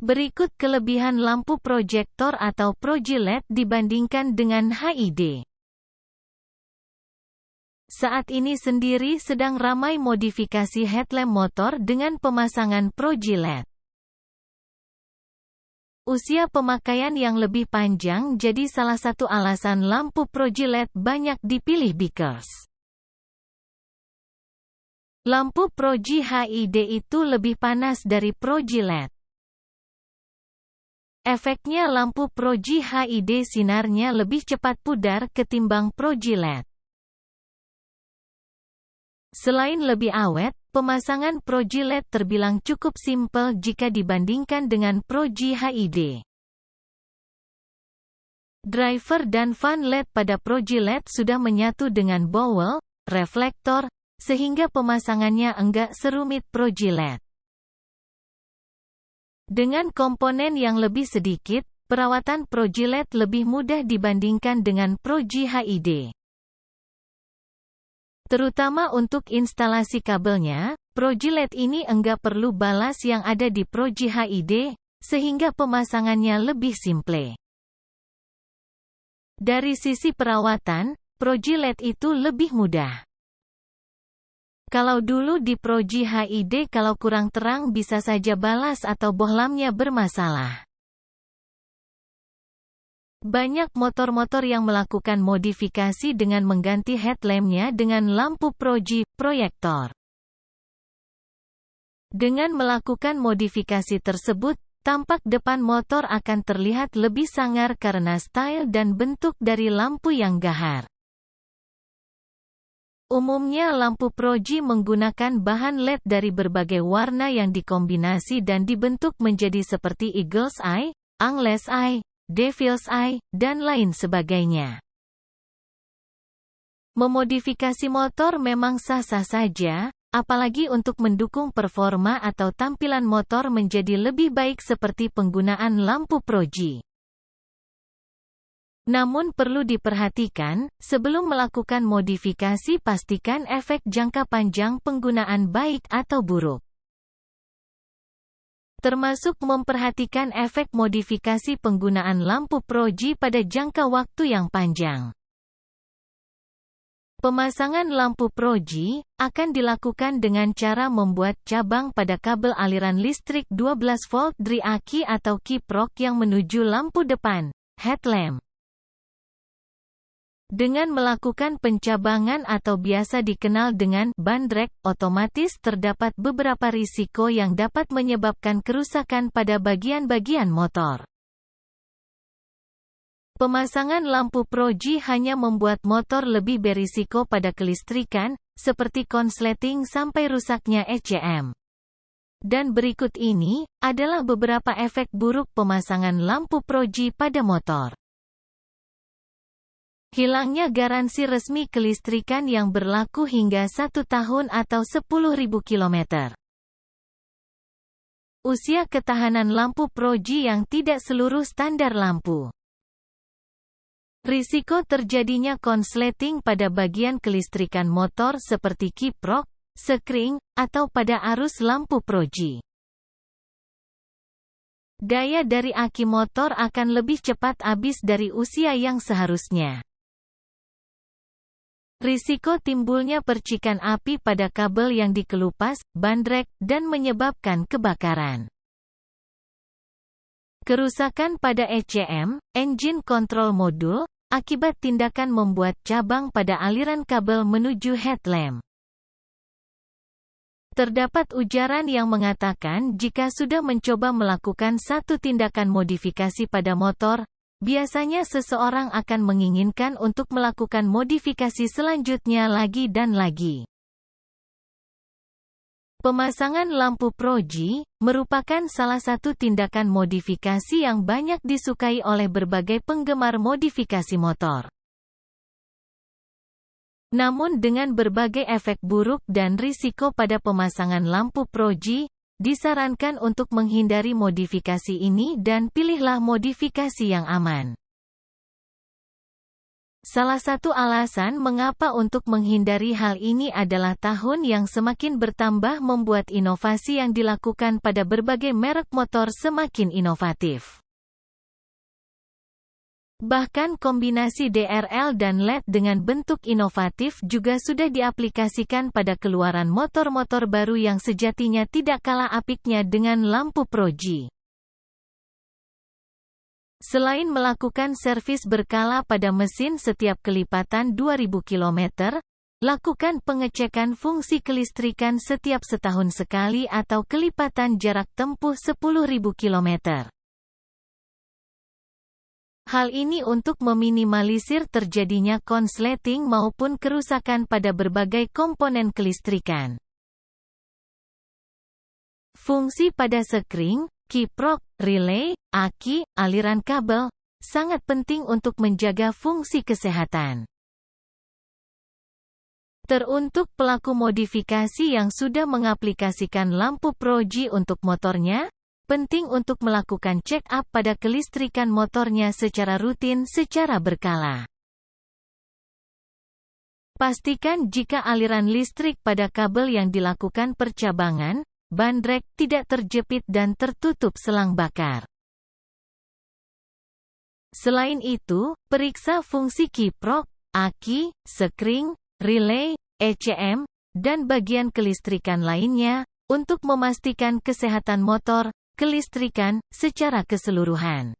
Berikut kelebihan lampu proyektor atau Proji LED dibandingkan dengan HID. Saat ini sendiri sedang ramai modifikasi headlamp motor dengan pemasangan Proji LED. Usia pemakaian yang lebih panjang jadi salah satu alasan lampu Proji LED banyak dipilih bikers. Lampu Proji HID itu lebih panas dari Proji LED. Efeknya lampu Proji HID sinarnya lebih cepat pudar ketimbang Proji LED. Selain lebih awet, pemasangan Proji LED terbilang cukup simpel jika dibandingkan dengan Proji HID. Driver dan fan LED pada Proji LED sudah menyatu dengan bowel, reflektor, sehingga pemasangannya enggak serumit Proji LED. Dengan komponen yang lebih sedikit, perawatan Proji LED lebih mudah dibandingkan dengan Proji HID. Terutama untuk instalasi kabelnya, Proji LED ini enggak perlu balas yang ada di Proji HID, sehingga pemasangannya lebih simple. Dari sisi perawatan, Proji LED itu lebih mudah. Kalau dulu di Proji HID kalau kurang terang bisa saja balas atau bohlamnya bermasalah. Banyak motor-motor yang melakukan modifikasi dengan mengganti headlampnya dengan lampu Proji proyektor. Dengan melakukan modifikasi tersebut, tampak depan motor akan terlihat lebih sangar karena style dan bentuk dari lampu yang gahar. Umumnya lampu Proji menggunakan bahan LED dari berbagai warna yang dikombinasi dan dibentuk menjadi seperti Eagle's Eye, Angler's Eye, Devil's Eye, dan lain sebagainya. Memodifikasi motor memang sah-sah saja, apalagi untuk mendukung performa atau tampilan motor menjadi lebih baik seperti penggunaan lampu Proji. Namun perlu diperhatikan, sebelum melakukan modifikasi pastikan efek jangka panjang penggunaan baik atau buruk. Termasuk memperhatikan efek modifikasi penggunaan lampu Proji pada jangka waktu yang panjang. Pemasangan lampu Proji akan dilakukan dengan cara membuat cabang pada kabel aliran listrik 12 volt dari aki atau kiprok yang menuju lampu depan, headlamp. Dengan melakukan pencabangan atau biasa dikenal dengan bandrek, otomatis terdapat beberapa risiko yang dapat menyebabkan kerusakan pada bagian-bagian motor. Pemasangan lampu Proji hanya membuat motor lebih berisiko pada kelistrikan, seperti konsleting sampai rusaknya ECM. Dan berikut ini adalah beberapa efek buruk pemasangan lampu Proji pada motor. Hilangnya garansi resmi kelistrikan yang berlaku hingga 1 tahun atau 10.000 km. Usia ketahanan lampu Proji yang tidak seluruh standar lampu. Risiko terjadinya konsleting pada bagian kelistrikan motor seperti kiprok, sekring, atau pada arus lampu Proji. Daya dari aki motor akan lebih cepat habis dari usia yang seharusnya. Risiko timbulnya percikan api pada kabel yang dikelupas, bandrek, dan menyebabkan kebakaran. Kerusakan pada ECM, engine control module, akibat tindakan membuat cabang pada aliran kabel menuju headlamp. Terdapat ujaran yang mengatakan jika sudah mencoba melakukan satu tindakan modifikasi pada motor, biasanya seseorang akan menginginkan untuk melakukan modifikasi selanjutnya lagi dan lagi. Pemasangan lampu Proji merupakan salah satu tindakan modifikasi yang banyak disukai oleh berbagai penggemar modifikasi motor. Namun dengan berbagai efek buruk dan risiko pada pemasangan lampu Proji, disarankan untuk menghindari modifikasi ini dan pilihlah modifikasi yang aman. Salah satu alasan mengapa untuk menghindari hal ini adalah tahun yang semakin bertambah membuat inovasi yang dilakukan pada berbagai merek motor semakin inovatif. Bahkan kombinasi DRL dan LED dengan bentuk inovatif juga sudah diaplikasikan pada keluaran motor-motor baru yang sejatinya tidak kalah apiknya dengan lampu proji. Selain melakukan servis berkala pada mesin setiap kelipatan 2000 km, lakukan pengecekan fungsi kelistrikan setiap setahun sekali atau kelipatan jarak tempuh 10.000 km. Hal ini untuk meminimalisir terjadinya konsleting maupun kerusakan pada berbagai komponen kelistrikan. Fungsi pada sekring, kiprok, relay, aki, aliran kabel, sangat penting untuk menjaga fungsi kesehatan. Teruntuk pelaku modifikasi yang sudah mengaplikasikan lampu proji untuk motornya, penting untuk melakukan check-up pada kelistrikan motornya secara rutin secara berkala. Pastikan jika aliran listrik pada kabel yang dilakukan percabangan, bandrek tidak terjepit dan tertutup selang bakar. Selain itu, periksa fungsi kiprok, aki, sekring, relay, ECM, dan bagian kelistrikan lainnya, untuk memastikan kesehatan motor, kelistrikan, secara keseluruhan.